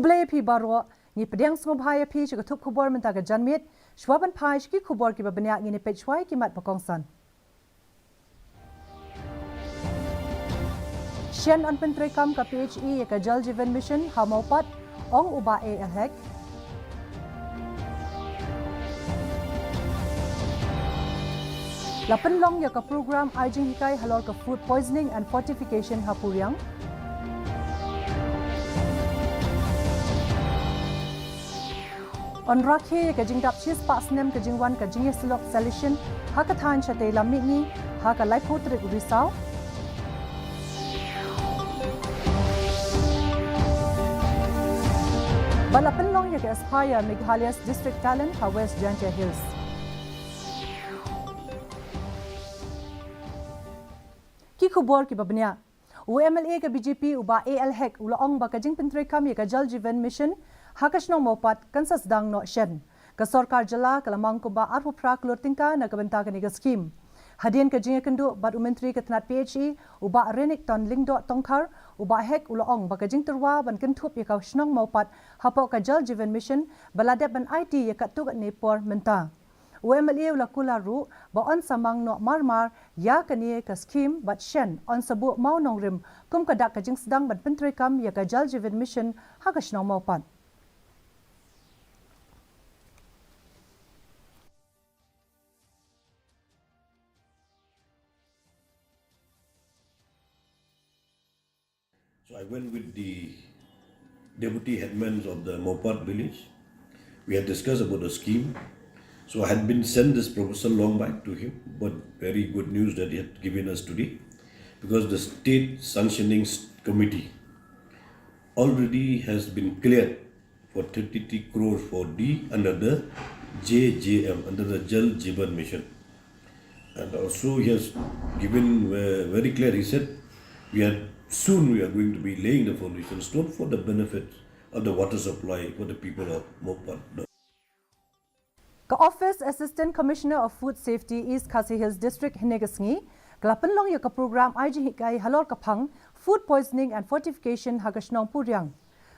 Ublay pi baro ni pedang smobhaya pi chikutup kubor mentaga janmit shwaban pai shki kubor ki babanya ni pechwai ki mat pakongsan. Shen on pentrekam ka PHE ka Jal Jeevan Mission hamaupat ong uba ALHEC. Lapan long ya ka program ajing hikai halor ka food poisoning and fortification hapuriang. On rakhe ka jing dap chis pa snem ka jingwan ka jing yeslok solution ha ka than chate lamni ni ha ka lai potrik risau. Balapan long ya ka aspire Meghalaya's district talent ha West Jantia Hills. Ki khubor ki babnya UMLA ka BJP uba ALHEC ulaong ba ka jing pentrekam ya ka Jal Jeevan Mission hakasnong mopat kansas dang no shen ka sarkar jala kalamang ko ba arpu prak lurtingka na kabenta ka niga scheme hadien ka jinga kendu bat umentri ka tnat PHE uba renik ton lingdo tongkar uba hek ulaong ba ka jing turwa ban kentup ya ka snong mopat hapo ka Jal Jeevan Mission baladep ban IT ya ka tu ne por menta UMLA ula kula ru ba on samang no marmar ya ka ni ka scheme bat shen on sabu mau nong rim kum ka dak ka jing sedang ban pentrekam ya ka Jal Jeevan Mission hakasnong mopat. So I went with the deputy headmen of the Mopat village. We had discussed about the scheme. So I had been sent this proposal long back to him, but very good news that he had given us today, because the state sanctioning committee already has been cleared for 33 crores for D under the JJM, under the Jal Jeevan Mission. And also he has given very clear, he said, soon we are going to be laying the foundation stone for the benefit of the water supply for the people of Mopat. Ka Office Assistant Commissioner of Food Safety East KHASI Hills District Hinegasngi, Glapan long ya ka program IJ hikai halor kapang food poisoning and fortification hagasnong puriang.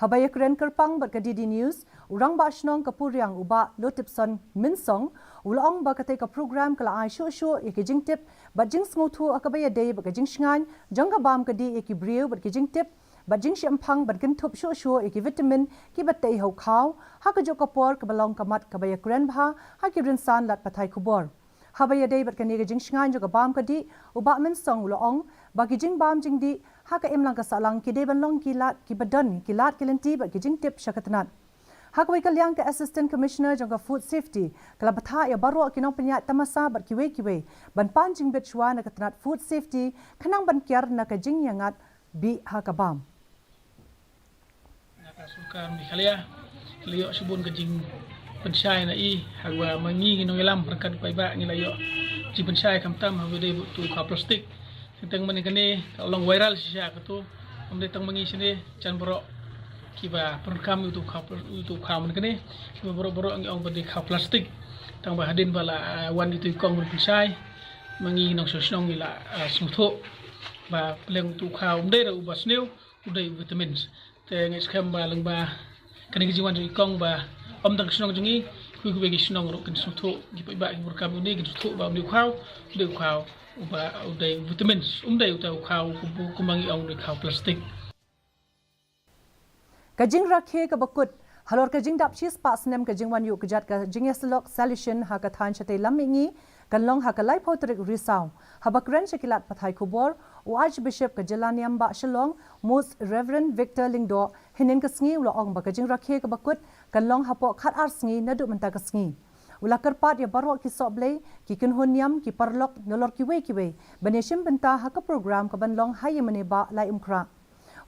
Habaya kren kerpang bat ka DD News, urang ba asnong ka puriang uba Lotipson Minsong, ulaong ba katay ka program kala ay shu ikijing tip, bat jing smutu akabaya day bat kajing shingan, jangga bam ka di ikibriyo bat kajing tip, bat jing siampang bat kintup shu iki vitamin ki bat tay hau kaw, haka jo kapor kabalong kamat kabaya kren bha, haki rinsan lat patay kubor. Habaya day bat kaniga jing shingan jo bam ka di, uba Minsong ulaong, bagi jing bam jing di, haka imlang kasalang ki day banlong kilat ki badan kilat kilenti bat ki jing tip syakatanat. Hakawai kalyang ka Assistant Commissioner jangka Food Safety kalabata ya baru kinong penyat tamasa bat kiwe ban panjing bet shwa na katanat food safety kanang ban kiar na kajing yangat bi hakabam. Nakasukan MEGHALAYA layo subun kajing pensai na I hagwa mangi nginong ilam perkat paiba ngilayo ji pensai kamtam hawede tu ka plastik tentang menikani kalau viral siya katu amde tang mangi sini can borok kiba perkam itu kau menikani kiba borok ang ong berde kau plastik tang bahadin bala wan itu kong pensai mangi nong sosnong ila smuto ba peleng tu kau amde da ubas new udai vitamins te ngis kam ba lang ba kani jiwan tu kong ba om tang sosnong jungi ku bagi sosnong ro kan smuto kiba ba perkam ini kan smuto ba amde kau uba uday vitamins umday utaw kau kumangi ang kau plastik. Kajing rakhe ka bakut halor kajing dap chis pa snem kajing wan yu kajat kajing yaslok solution ha ka than chate lamingi kanlong ha ka lai potrik risau habakren shakilat pathai kubor u Archbishop ka Jelaniam ba Shalong Most Reverend Victor Lingdo hinin kasngi ulo ong ba kajing rakhe ka bakut kanlong hapo khat arsngi nadu menta kasngi ula kerpat ya barwa ki soblei ki kinhonyam ki parlok nolor kiwe baneshim benta ha ka program ka banlong haye mane ba lai umkra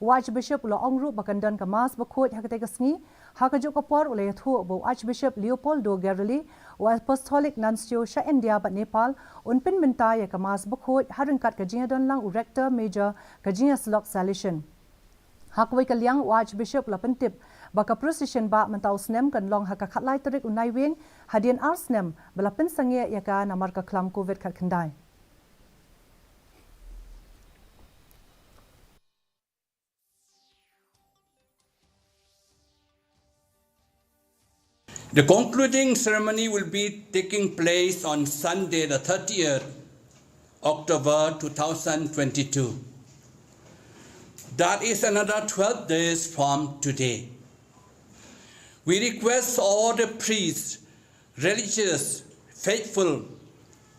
Archbishop ula ongru bakandan ka mas bakhot ha ka te kasngi ha ka jo ka por ula yathu bo Archbishop Leopoldo Garreli wa Apostolic Nuncio sha India ba Nepal unpin benta ya ka mas bakhot harangkat ka jinga don lang Rector Major ka jinga slok solution hakwai kalyang Archbishop la pentip baka procession ba mentau snem kan long haka khatlai tarik unai wing hadian arsnem bala pensange ya ka namar ka klam covid khat khandai The concluding ceremony will be taking place on Sunday, the 30th October 2022. That is another 12 days from today. We request all the priests, religious, faithful,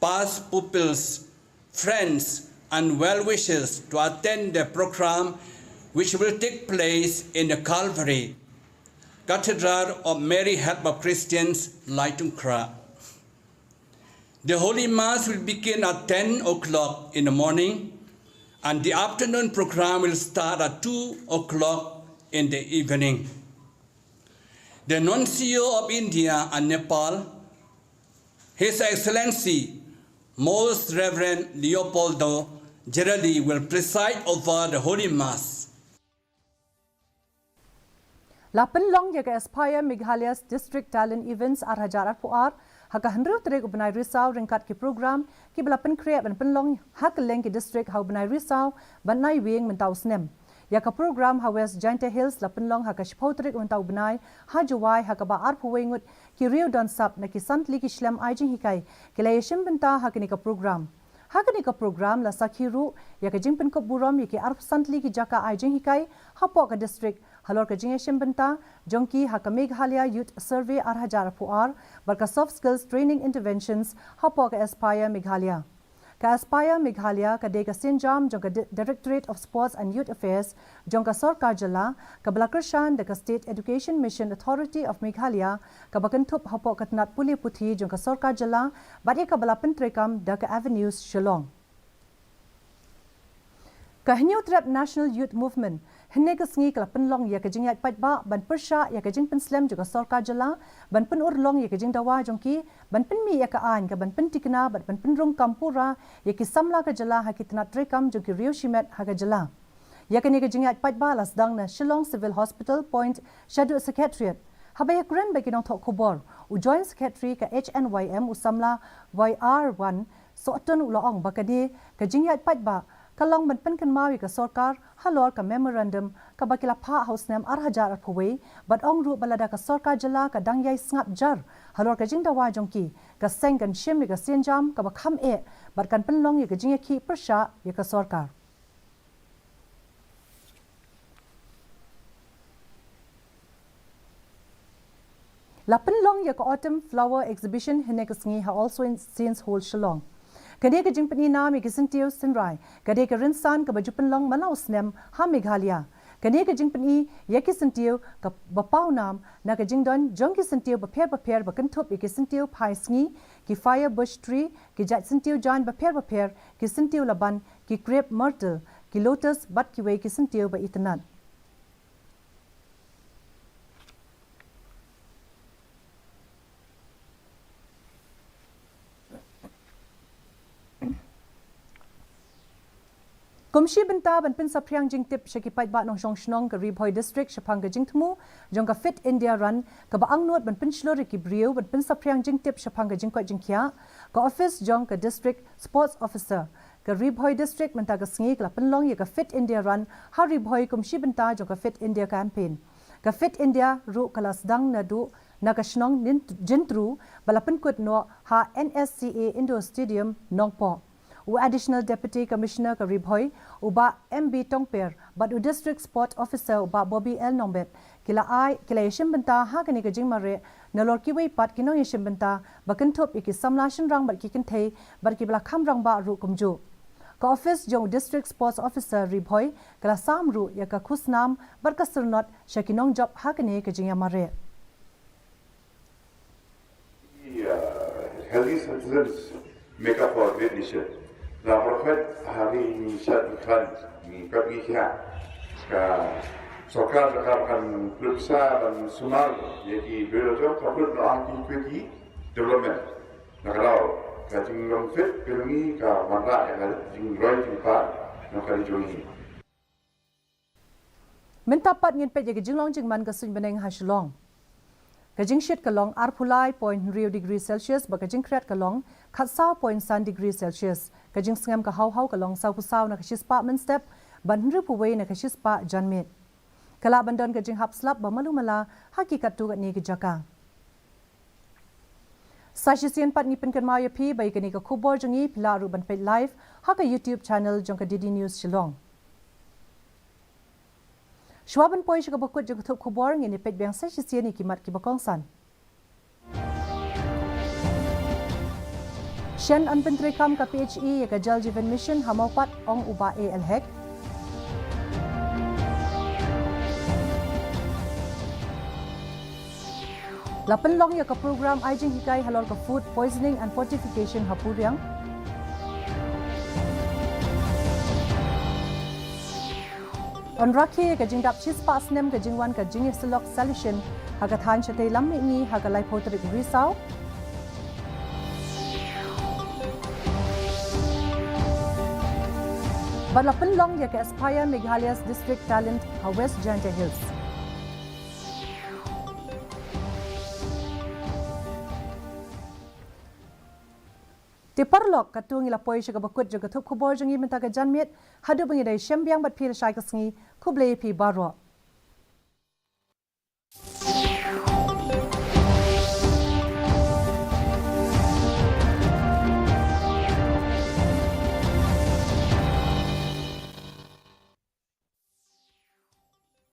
past pupils, friends, and well-wishers to attend the program which will take place in the Calvary Cathedral of Mary Help of Christians, Laitungkra. The Holy Mass will begin at 10 o'clock in the morning, and the afternoon program will start at 2 o'clock in the evening. The Nuncio of India and Nepal, His Excellency, Most Reverend Leopoldo Gerardi, will preside over the Holy Mass. Lapan long yaga Aspire Meghalaya's District Talent Events Arhajar Puar haka handru trek ubnai risau ringkat ki program ki belapan kreat ban penlong hak leng ki district hau benai risau ban nai wing mentau snem yaka program ha West Giant Hills lapan long haka shpau trek mentau benai ha juwai haka ba ar puwengut ki Rio Don Sap na ki santli ki shlam aijing hikai ki layeshim benta haka ni ka program haka ni ka program la sakhiru yaka jingpen ko buram yaki ar santli ki jaka aijing hikai hapo ka district halor ka jinge shimbenta jonki haka Meghalaya Youth Survey Arhajar Puar barka soft skills training interventions hapo ka Aspire Meghalaya ka Aspire Meghalaya ka deka sinjam jonka Directorate of Sports and Youth Affairs jonka Sarkar Jala ka Blakarshan deka State Education Mission Authority of Meghalaya ka bakantup hapo ka Tnat Puli Puthi jonka Sarkar Jala badi ka balapan trekam deka Avenues Shillong ka New Trap National Youth Movement Hinegasngi kala penlong ya kajing yak patba ban persha ya kajing penslam juga Sarkar Jala ban pen urlong ya kajing dawa jongki ban pen mi ya ka an ka ban pen tikna ban pen rong kampura ya ki samla ka jala ha kitna trekam jongki Rio Shimet ha ka jala ya kani kajing yak patba lasdang na Shillong Civil Hospital Point Shadow Secretariat habaya kuren bagi nong thok khobor u joint secretary ka HNYM usamla YR1 soton ulong bakadi kajing yak patba kalong ban pen kan mawi ka Sarkar halor ka memorandum ka bakila pha house nem Arhajar Phuwe bat ong ru balada ka Sarkar Jala ka dangyai ngap jar halor ka jingdawa jongki ka seng kan shim ka senjam ka bakham e bat kan penlong ye ka jingya ki persha ye ka Sarkar la penlong ye ka autumn flower exhibition hinekasngi ha also in since whole Shillong Kade ka jingpani na mi kisintiyo sinrai kade ka rinsan ka bajupan long manaw snem ha Meghalaya kade ka jingpani ya kisintiyo ka bapaw nam na ka jingdon jong kisintiyo baper bakantup ikisintiyo pai sngi ki fire bush tree ki jat sintiyo jan baper kisintiyo laban ki crepe myrtle ki lotus bat ki we kisintiyo ba itanan Komshi benta ban pin sapriang jing tip shakipai ba nong shong shnong ka Ribhoi district shapang ka jing thmu jong ka Fit India run ka ba angnot ban pin shlori ki brio ban pin sapriang jing tip shapang ka jing ko jing kya ka office jong ka district sports officer ka Ribhoi district menta ka sngi ka penlong ye ka Fit India run ha Ribhoi komshi benta jong ka Fit India campaign ka Fit India ru kalas dang na du na ka shnong jintru balapin kut no ha NSCA Indoor Stadium nongpo u additional deputy commissioner ka Ribhoi uba MB Tongper but u district sport officer uba Bobby L Nombet kila yeshim benta ha kani ka jingmare nalor ki wei pat kinong yeshim benta bakanthop iki samlashin rang bat ki kinthei bat ki bla kham rang ba ru kumju ka office jong district sports officer Ribhoi kala samru ya ka khusnam barka surnot shakinong job ha kani ka jingamare healthy citizens make up for great nation. La Prophet hari Syed Khan ni pergi ke Sarkar akan periksa dan sumar jadi beliau kabut berarti pergi development. Nak kalau kajing long fit pergi ke mana yang ada jing roy tempat nak kali join. Mentapat ngin pe jadi jinglong jingman ka sun beneng ha Shillong. Kajing shit kalong arpulai 0.0 degree Celsius ba kajing kret kalong khatsa 0.1 degree Celsius kajing sngam ka hau kalong sau pusau na kashis pa men step ban ru puwei na kashis pa janmet kala bandon kajing hap slap ba malumala hakikat tu ni ki jaka Sasisian pat ni penkan maya pi bai kani ka khubor jangi pila ru ban pe live ha ka YouTube channel jong ka DD News Shillong. Shwaban poi ka bakut jong thup khubor ngi ni pet bang sasisian ni kimat ki bakong san. Shen an pentri kam ka PHE ya ka Jal Jeevan Mission hamaupat ong uba AL hek. Lapan long ya ka program ajing hikai halal ka food poisoning and fortification hapuriang. On rakhi ka jingdap chispa snem ka jingwan ka jingisilok solution haga than chatei lammi ngi haga lai potrik risau. Lapan long ya ka Aspire Meghalaya's district talent ha West Janta Hills. Tiparlok katung ila poi siya bakut jaga thup khubor jangi menta ka janmiet hadu bangi dai syambiang bat phir shai kasngi kublei pi baro.